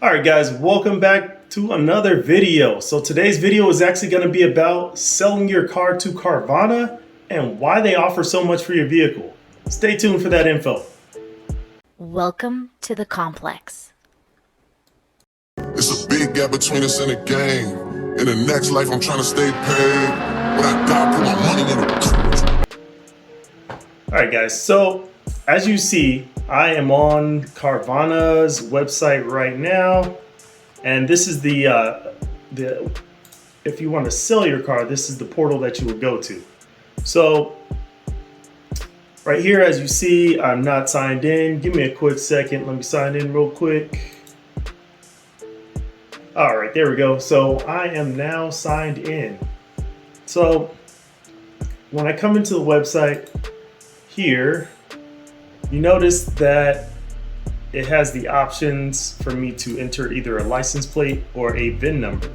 Alright guys, welcome back to another video. So today's video is actually going to be about selling your car to Carvana and why they offer so much for your vehicle. Stay tuned for that info. Welcome to the complex. It's a big gap between us and the game. In the next life, I'm trying to stay paid. But I gotta put my money in the... Alright guys, so as you see, I am on Carvana's website right now. And this is the if you want to sell your car, this is the portal that you would go to. So right here, as you see, I'm not signed in. Give me a quick second. Let me sign in real quick. All right, there we go. So I am now signed in. So when I come into the website here, you notice that it has the options for me to enter either a license plate or a VIN number.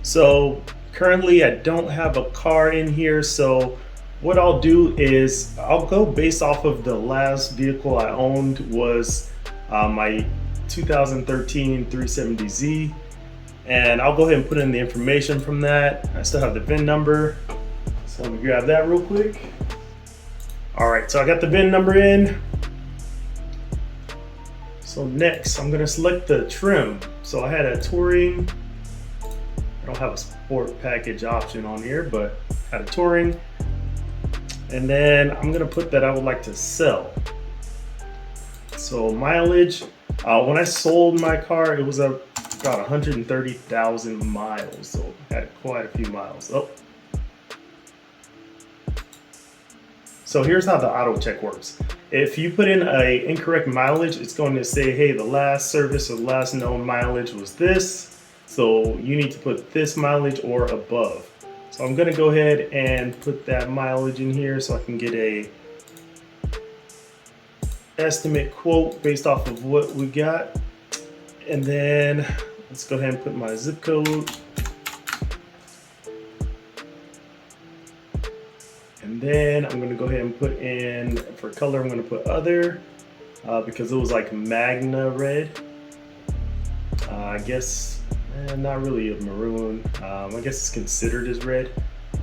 So currently I don't have a car in here. So what I'll do is I'll go based off of the last vehicle I owned was my 2013 370Z. And I'll go ahead and put in the information from that. I still have the VIN number. So let me grab that real quick. All right, so I got the VIN number in. So next, I'm gonna select the trim. So I had a Touring. I don't have a sport package option on here, but I had a Touring. And then I'm gonna put that I would like to sell. So mileage, when I sold my car, it was about 130,000 miles. So I had quite a few miles. Oh. So here's how the auto check works. If you put in a incorrect mileage, it's going to say, hey, the last service or the last known mileage was this. So you need to put this mileage or above. So I'm gonna go ahead and put that mileage in here so I can get a estimate quote based off of what we got. And then let's go ahead and put my zip code. And then I'm gonna go ahead and put in, for color, I'm gonna put other, because it was like Magna red. I guess, not really a maroon. I guess it's considered as red,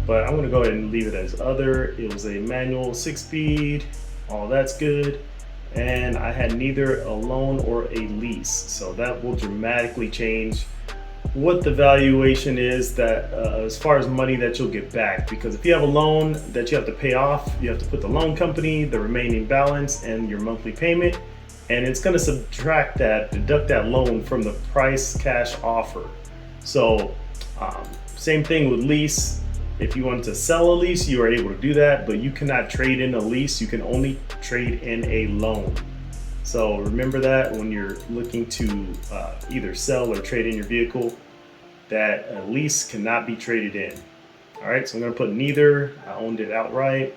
but I'm gonna go ahead and leave it as other. It was a manual 6-speed, all that's good. And I had neither a loan or a lease. So that will dramatically change what the valuation is that as far as money that you'll get back, because if you have a loan that you have to pay off, you have to put the loan company, the remaining balance, and your monthly payment, and it's going to subtract that, deduct that loan from the price cash offer. So same thing with lease. If you want to sell a lease, you are able to do that, but you cannot trade in a lease. You can only trade in a loan. So remember that when you're looking to either sell or trade in your vehicle, that a lease cannot be traded in. All right, so I'm gonna put neither. I owned it outright.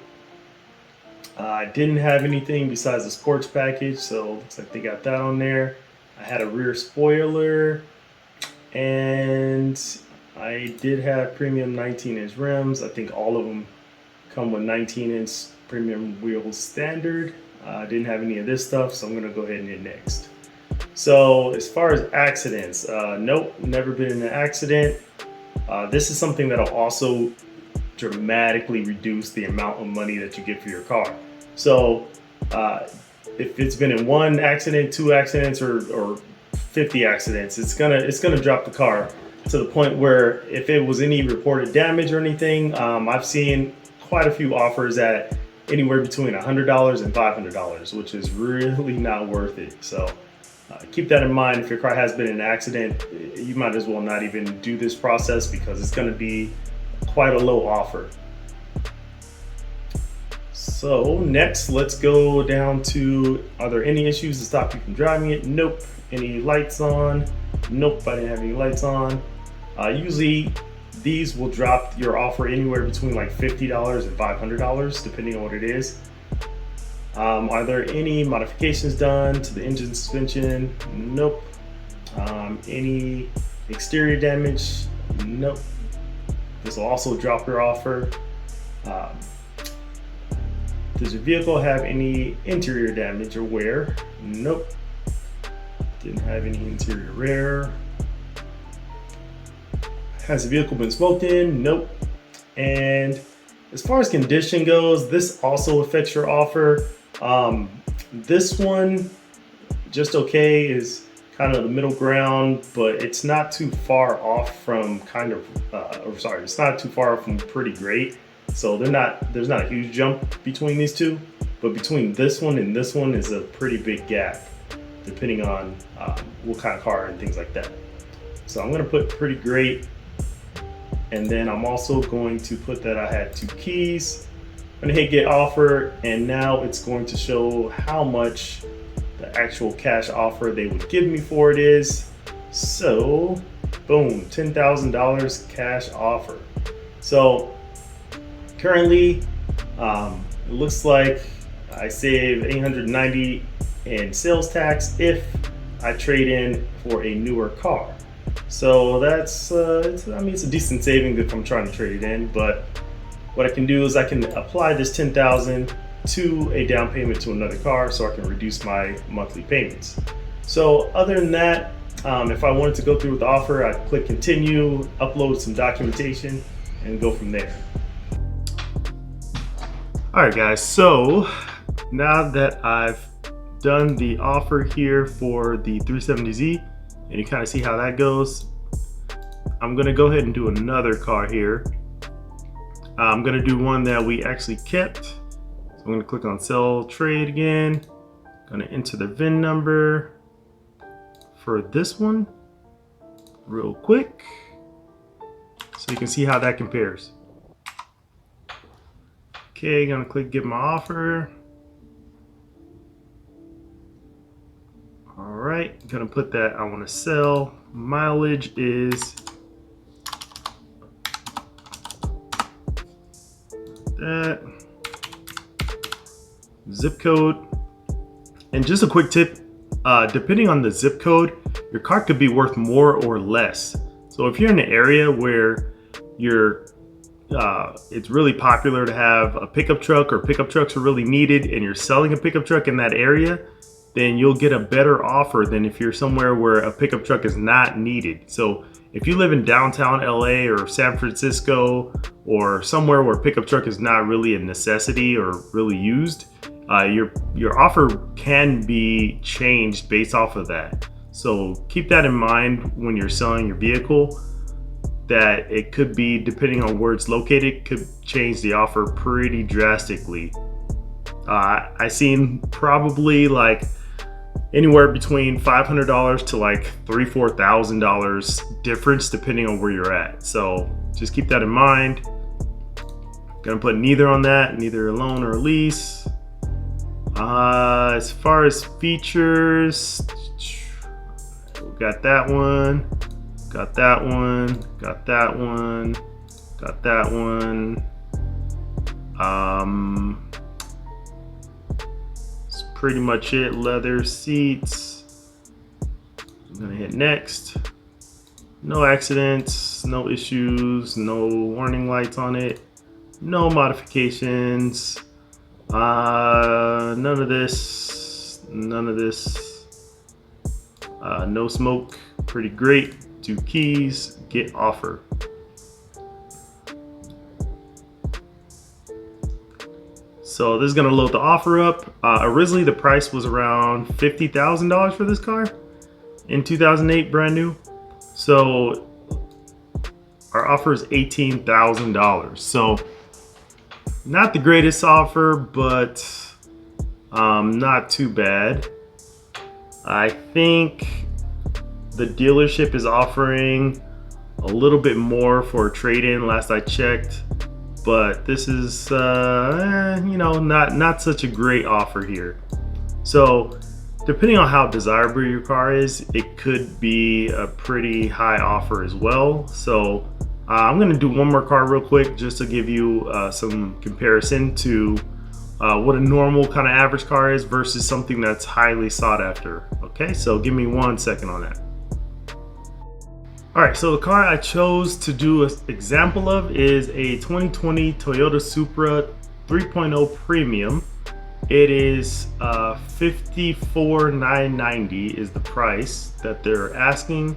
I didn't have anything besides the sports package, so looks like they got that on there. I had a rear spoiler, and I did have premium 19-inch rims. I think all of them come with 19-inch premium wheels standard. I didn't have any of this stuff, so I'm gonna go ahead and hit next. So as far as accidents, nope, never been in an accident. This is something that'll also dramatically reduce the amount of money that you get for your car. So if it's been in 1 accident, 2 accidents, or 50 accidents, it's gonna drop the car to the point where if it was any reported damage or anything, I've seen quite a few offers at anywhere between $100 and $500, which is really not worth it. So keep that in mind. If your car has been in an accident, you might as well not even do this process because it's going to be quite a low offer. So next, let's go down to, are there any issues to stop you from driving it? Nope. Any lights on? Nope, I didn't have any lights on. Usually these will drop your offer anywhere between like $50 and $500, depending on what it is. Are there any modifications done to the engine suspension? Nope. Any exterior damage? Nope. This will also drop your offer. Does your vehicle have any interior damage or wear? Nope. Didn't have any interior wear. Has the vehicle been smoked in? Nope. And as far as condition goes, this also affects your offer. This one, just okay, is kind of the middle ground, but it's not too far off from it's not too far from pretty great. So there's not a huge jump between these two, but between this one and this one is a pretty big gap, depending on what kind of car and things like that. So I'm gonna put pretty great, and then I'm also going to put that I had 2 keys. I'm gonna hit get offer, and now it's going to show how much the actual cash offer they would give me for it is. So boom, $10,000 cash offer. So currently it looks like I save $890 in sales tax if I trade in for a newer car. So that's it's a decent saving if I'm trying to trade it in. But what I can do is I can apply this $10,000 to a down payment to another car, so I can reduce my monthly payments. So other than that, if I wanted to go through with the offer, I'd click continue, upload some documentation, and go from there. All right, guys. So now that I've done the offer here for the 370Z, and you kind of see how that goes, I'm gonna go ahead and do another car here. I'm gonna do one that we actually kept. So I'm gonna click on sell trade again. Gonna enter the VIN number for this one real quick, so you can see how that compares. Okay, gonna click get my offer. All right, gonna put that I want to sell. Mileage is that. Zip code. And just a quick tip, depending on the zip code, your car could be worth more or less. So if you're in an area where it's really popular to have a pickup truck, or pickup trucks are really needed, and you're selling a pickup truck in that area, then you'll get a better offer than if you're somewhere where a pickup truck is not needed. So if you live in downtown LA or San Francisco, or somewhere where pickup truck is not really a necessity or really used, your offer can be changed based off of that. So keep that in mind when you're selling your vehicle, that it could be, depending on where it's located, could change the offer pretty drastically. I seen probably like anywhere between $500 to like $3,000-$4,000 difference depending on where you're at. So just keep that in mind. Gonna put neither on that, neither a loan or a lease. As far as features, got that one, got that one, got that one, got that one. That's pretty much it. Leather seats. I'm gonna hit next. No accidents, no issues, no warning lights on it, no modifications. None of this, none of this. No smoke, pretty great. 2 keys, get offer. So this is gonna load the offer up. Originally the price was around $50,000 for this car in 2008, brand new. So our offer is $18,000. So not the greatest offer, but not too bad. I think the dealership is offering a little bit more for a trade-in last I checked, but this is not such a great offer here. So depending on how desirable your car is, it could be a pretty high offer as well. So I'm gonna do one more car real quick just to give you some comparison to what a normal kind of average car is versus something that's highly sought after. Okay, so give me 1 second on that. All right, so the car I chose to do an example of is a 2020 Toyota Supra 3.0 Premium. It is $54,990 is the price that they're asking,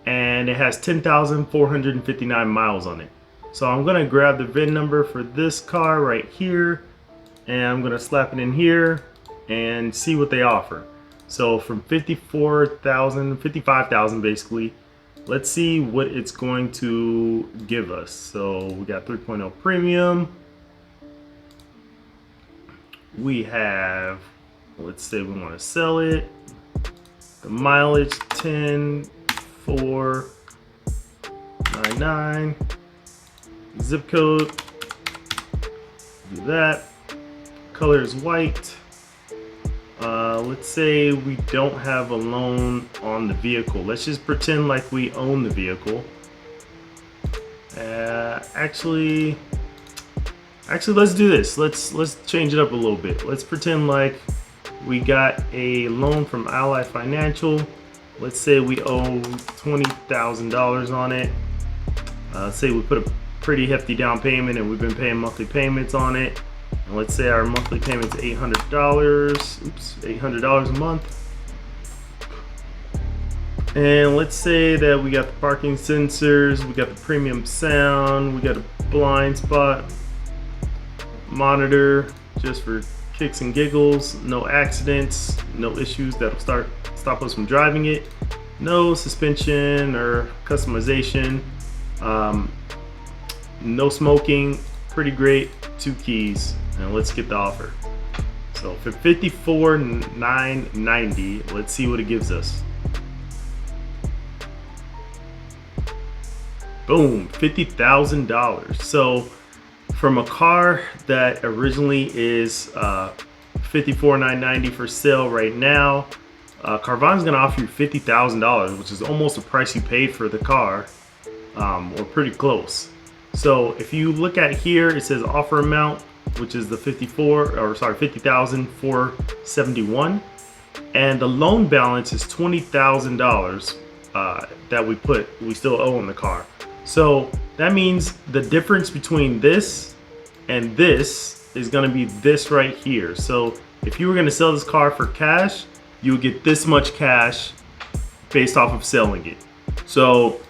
and it has 10,459 miles on it. So I'm gonna grab the VIN number for this car right here, and I'm gonna slap it in here and see what they offer. So from 54,000, 55,000 basically. Let's see what it's going to give us. So we got 3.0 premium. We have, let's say we want to sell it. The mileage 10,499. Zip code. Do that. Color is white. Let's say we don't have a loan on the vehicle. Let's just pretend like we own the vehicle. Actually, let's do this. Let's change it up a little bit. Let's pretend like we got a loan from Ally Financial. Let's say we owe $20,000 on it. Let's say we put a pretty hefty down payment and we've been paying monthly payments on it. And let's say our monthly payment's $800. Oops, $800 a month. And let's say that we got the parking sensors, we got the premium sound, we got a blind spot monitor just for kicks and giggles, no accidents, no issues that'll stop us from driving it, no suspension or customization, no smoking, pretty great, 2 keys. And let's get the offer. So for $54,990, let's see what it gives us. Boom, $50,000. So from a car that originally is $54,990 for sale right now, Carvana's gonna offer you $50,000, which is almost the price you paid for the car, or pretty close. So if you look at here, it says offer amount, which is the 50,471, and the loan balance is $20,000 that we still owe on the car. So that means the difference between this and this is going to be this right here. So if you were going to sell this car for cash, you would get this much cash based off of selling it. So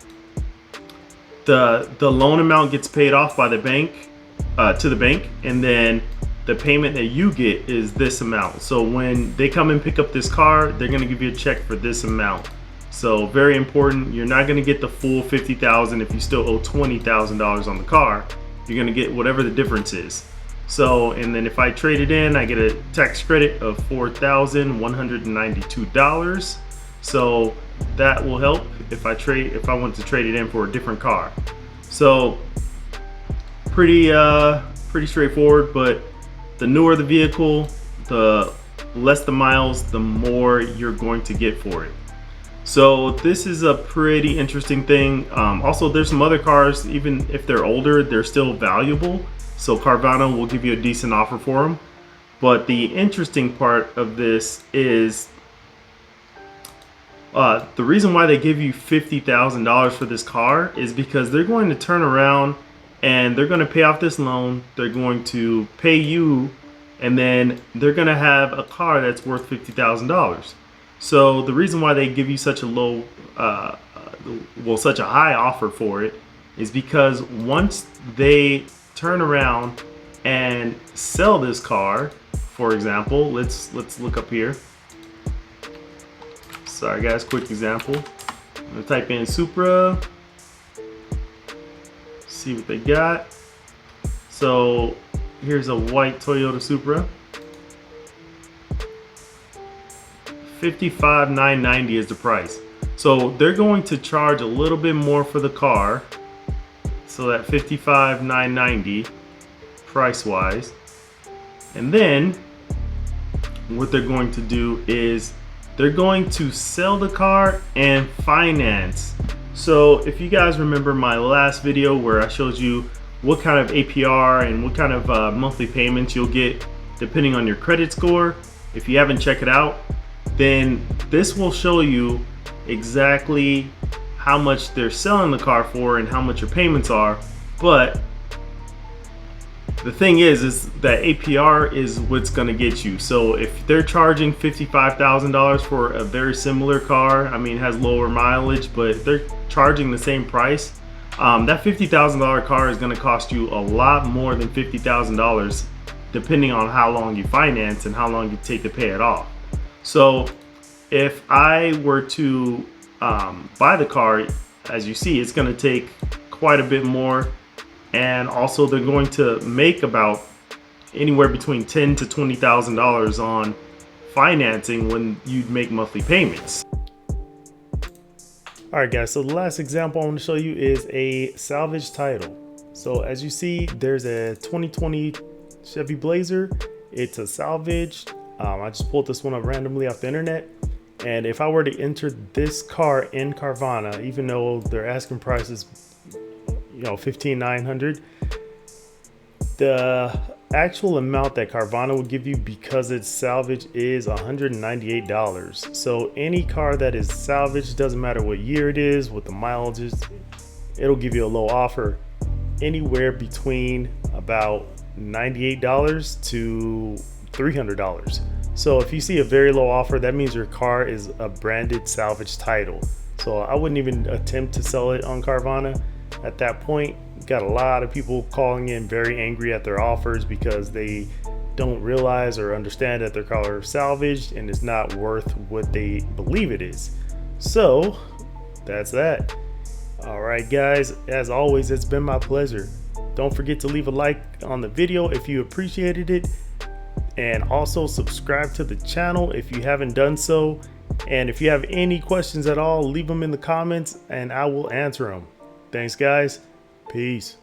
the loan amount gets paid off by the bank to the bank, and then the payment that you get is this amount. So when they come and pick up this car, they're going to give you a check for this amount. So very important, you're not going to get the full $50,000 if you still owe $20,000 on the car. You're going to get whatever the difference is. So, and then if I trade it in, I get a tax credit of $4,192. So that will help if I want to trade it in for a different car. So pretty straightforward, but the newer the vehicle, the less the miles, the more you're going to get for it. So this is a pretty interesting thing. Also, there's some other cars, even if they're older, they're still valuable. So Carvana will give you a decent offer for them. But the interesting part of this is the reason why they give you $50,000 for this car is because they're going to turn around and they're going to pay off this loan. They're going to pay you, and then they're going to have a car that's worth $50,000. So the reason why they give you such a low, such a high offer for it is because once they turn around and sell this car, for example, let's look up here. Sorry guys, quick example. I'm gonna type in Supra, see what they got. So here's a white Toyota Supra. $55,990 is the price. So they're going to charge a little bit more for the car. So that $55,990 price wise. And then what they're going to do is they're going to sell the car and finance. So if you guys remember my last video where I showed you what kind of APR and what kind of monthly payments you'll get depending on your credit score, if you haven't checked it out, then this will show you exactly how much they're selling the car for and how much your payments are. But the thing is that APR is what's going to get you. So if they're charging $55,000 for a very similar car, I mean, it has lower mileage, but if they're charging the same price, that $50,000 car is going to cost you a lot more than $50,000, depending on how long you finance and how long you take to pay it off. So if I were to buy the car, as you see, it's going to take quite a bit more. And also they're going to make about anywhere between $10,000 to $20,000 on financing when you make monthly payments. All right, guys, so the last example I want to show you is a salvage title. So as you see, there's a 2020 Chevy Blazer. It's a salvage. I just pulled this one up randomly off the internet. And if I were to enter this car in Carvana, even though their asking price is, $15,900, the actual amount that Carvana would give you because it's salvage is $198. So any car that is salvage, doesn't matter what year it is, what the mileage is, it'll give you a low offer anywhere between about $98 to $300. So if you see a very low offer, that means your car is a branded salvage title. So I wouldn't even attempt to sell it on Carvana. At that point, got a lot of people calling in very angry at their offers because they don't realize or understand that their car is salvaged and it's not worth what they believe it is. So that's that. All right, guys, as always, it's been my pleasure. Don't forget to leave a like on the video if you appreciated it, and also subscribe to the channel if you haven't done so. And if you have any questions at all, leave them in the comments and I will answer them. Thanks, guys. Peace.